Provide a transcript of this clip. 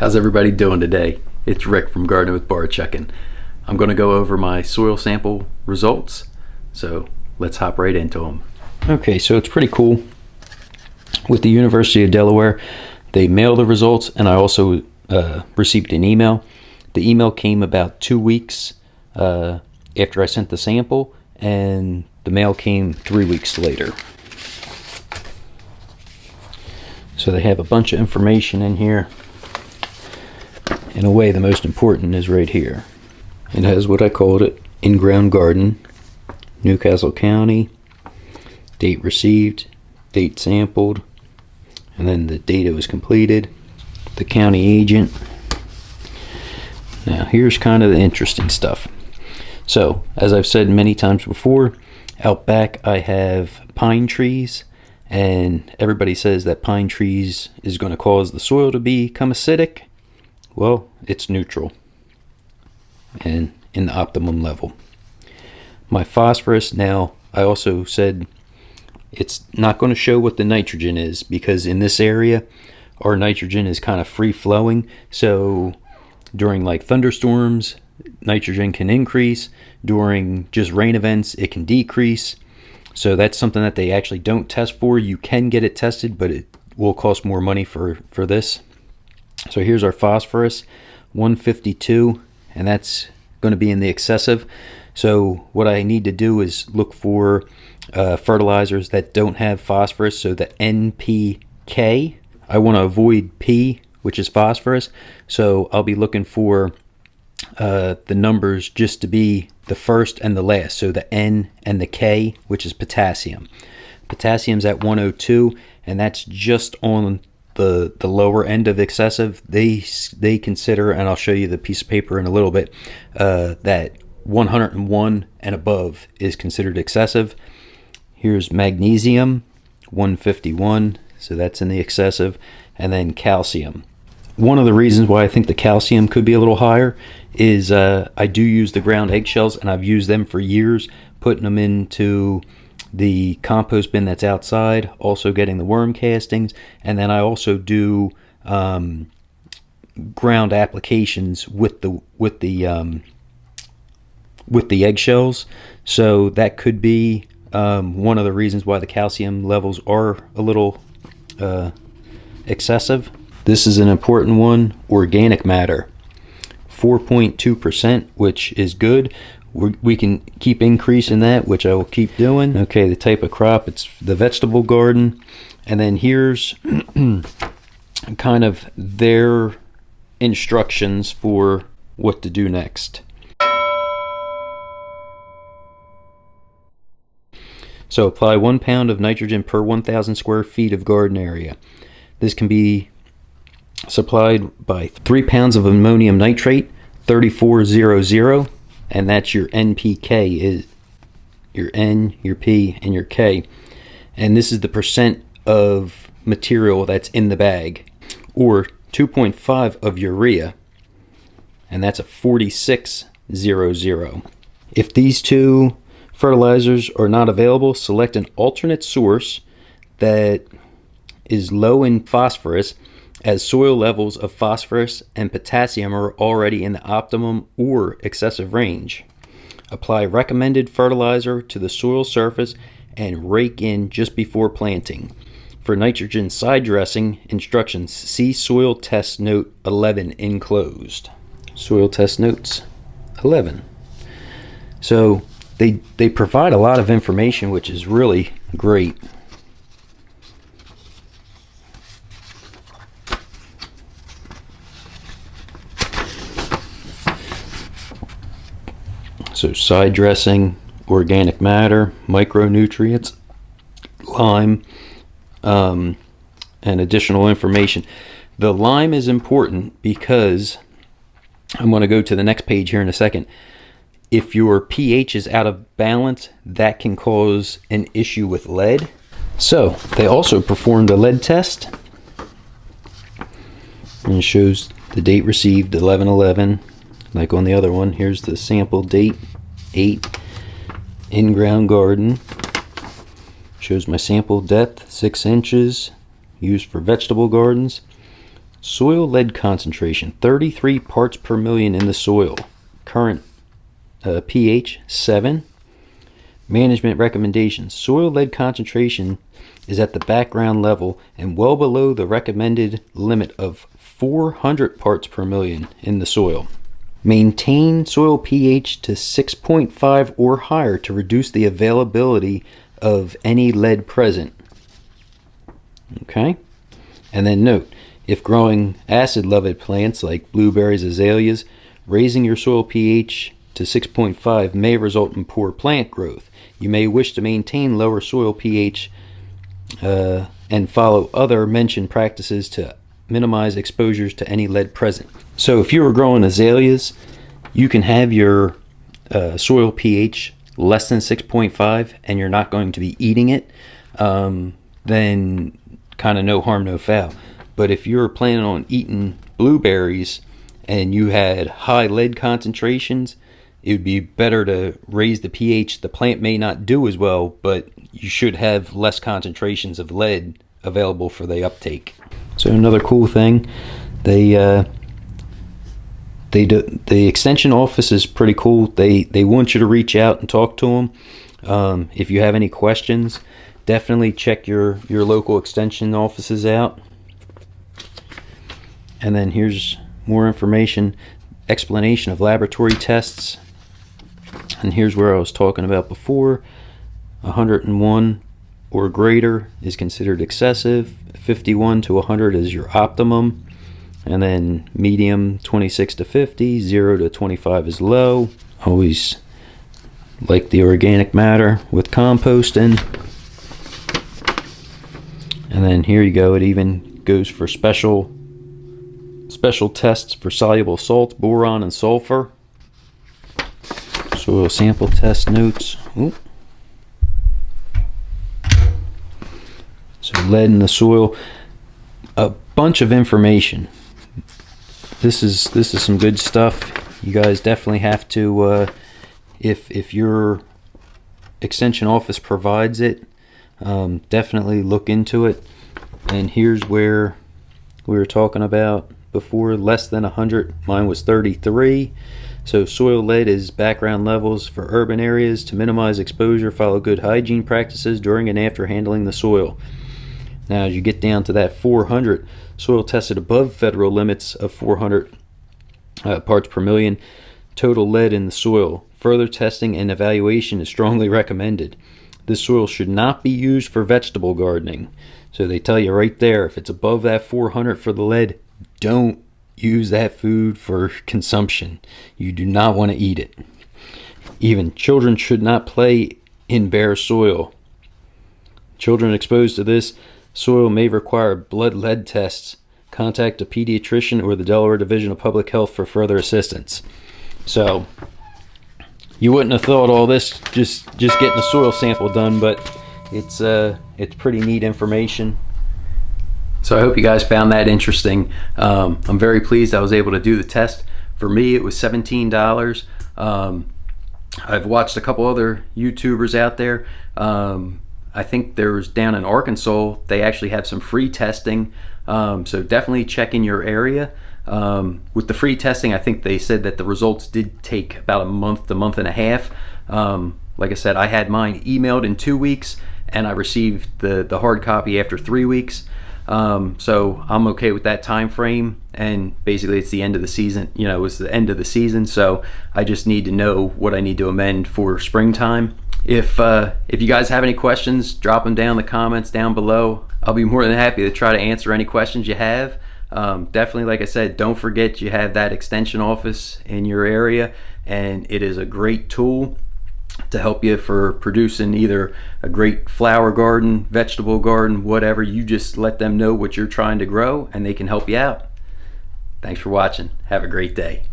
How's everybody doing today? It's Rick from Gardening with Barchuckin. I'm going to go over my soil sample results, so let's hop right into them. Okay, so it's pretty cool. With the University of Delaware, they mail the results, and I also received an email. The email came about 2 weeks after I sent the sample, and the mail came 3 weeks later. So they have a bunch of information in here. In a way, the most important is right here. It has what I called it, in-ground garden, Newcastle County, date received, date sampled, and then the date it was completed, the county agent. Now here's kind of the interesting stuff. So, as I've said many times before, out back I have pine trees, and everybody says that pine trees is going to cause the soil to become acidic. Well, it's neutral and in the optimum level. My phosphorus, now I also said it's not going to show what the nitrogen is, because in this area our nitrogen is kind of free flowing. So during like thunderstorms, nitrogen can increase. During just rain events, it can decrease. So that's something that they actually don't test for. You can get it tested, but it will cost more money for this. So here's our phosphorus, 152, and that's going to be in the excessive. So what I need to do is look for fertilizers that don't have phosphorus. So the NPK, I want to avoid P, which is phosphorus. So I'll be looking for the numbers just to be the first and the last. So the N and the K, which is potassium. Potassium's at 102, and that's just on the lower end of excessive. They consider, and I'll show you the piece of paper in a little bit, that 101 and above is considered excessive. Here's magnesium, 151, so that's in the excessive, and then calcium. One of the reasons why I think the calcium could be a little higher is I do use the ground eggshells, and I've used them for years, putting them into the compost bin that's outside, also getting the worm castings, and then I also do ground applications with the eggshells. So that could be one of the reasons why the calcium levels are a little excessive. This is an important one, organic matter, 4.2%, which is good. We can keep increasing that, which I will keep doing. Okay, the type of crop, it's the vegetable garden. And then here's kind of their instructions for what to do next. So apply 1 pound of nitrogen per 1,000 square feet of garden area. This can be supplied by 3 pounds of ammonium nitrate, 3400. And that's your NPK, is your N, your P, and your K. And this is the percent of material that's in the bag. Or 2.5 of urea, and that's a 4600. If these two fertilizers are not available, select an alternate source that is low in phosphorus, as soil levels of phosphorus and potassium are already in the optimum or excessive range. Apply recommended fertilizer to the soil surface and rake in just before planting. For nitrogen side dressing instructions, see Soil Test Note 11 enclosed. Soil Test Notes 11. So they provide a lot of information, which is really great. So side dressing, organic matter, micronutrients, lime, and additional information. The lime is important because I'm going to go to the next page here in a second. If your pH is out of balance, that can cause an issue with lead. So they also performed a lead test, and it shows the date received 11/11. Like on the other one, here's the sample date, 8, in-ground garden. Shows my sample depth, 6 inches, used for vegetable gardens. Soil lead concentration, 33 parts per million in the soil. Current pH, 7. Management recommendations. Soil lead concentration is at the background level and well below the recommended limit of 400 parts per million in the soil. Maintain soil pH to 6.5 or higher to reduce the availability of any lead present. Okay? And then note, if growing acid-loving plants like blueberries, azaleas, raising your soil pH to 6.5 may result in poor plant growth. You may wish to maintain lower soil pH and follow other mentioned practices to minimize exposures to any lead present. So if you were growing azaleas, you can have your soil pH less than 6.5 and you're not going to be eating it, then kind of no harm, no foul. But if you're planning on eating blueberries and you had high lead concentrations, it would be better to raise the pH. The plant may not do as well, but you should have less concentrations of lead available for the uptake. So another cool thing, the extension office is pretty cool. They want you to reach out and talk to them. If you have any questions, definitely check your local extension offices out. And then here's more information, explanation of laboratory tests. And here's where I was talking about before. 101 or greater is considered excessive. 51 to 100 is your optimum. And then medium, 26 to 50. 0 to 25 is low. Always like the organic matter with composting. And then here you go. It even goes for special tests for soluble salts, boron, and sulfur. Soil sample test notes. Ooh. So lead in the soil. A bunch of information. This is some good stuff. You guys definitely have to, if your extension office provides it, definitely look into it. And here's where we were talking about before, less than 100. Mine was 33. So soil lead is background levels for urban areas. To minimize exposure, follow good hygiene practices during and after handling the soil. Now as you get down to that 400, soil tested above federal limits of 400 parts per million total lead in the soil. Further testing and evaluation is strongly recommended. This soil should not be used for vegetable gardening. So they tell you right there, if it's above that 400 for the lead, don't use that food for consumption. You do not want to eat it. Even children should not play in bare soil. Children exposed to this soil may require blood lead tests. Contact a pediatrician or the Delaware Division of Public Health for further assistance. So you wouldn't have thought all this just getting a soil sample done, but it's pretty neat information. So I hope you guys found that interesting. I'm very pleased I was able to do the test. For me, it was $17. I've watched a couple other YouTubers out there. I think there's down in Arkansas, they actually have some free testing. So definitely check in your area. With the free testing, I think they said that the results did take about a month to month and a half. Like I said, I had mine emailed in 2 weeks and I received the hard copy after 3 weeks. So I'm okay with that time frame, and basically it's the end of the season. You know, it's the end of the season, so I just need to know what I need to amend for springtime. If you guys have any questions, drop them down in the comments down below. I'll be more than happy to try to answer any questions you have. Definitely, like I said, don't forget you have that extension office in your area, and it is a great tool to help you for producing either a great flower garden, vegetable garden, whatever. You just let them know what you're trying to grow and they can help you out. Thanks for watching. Have a great day.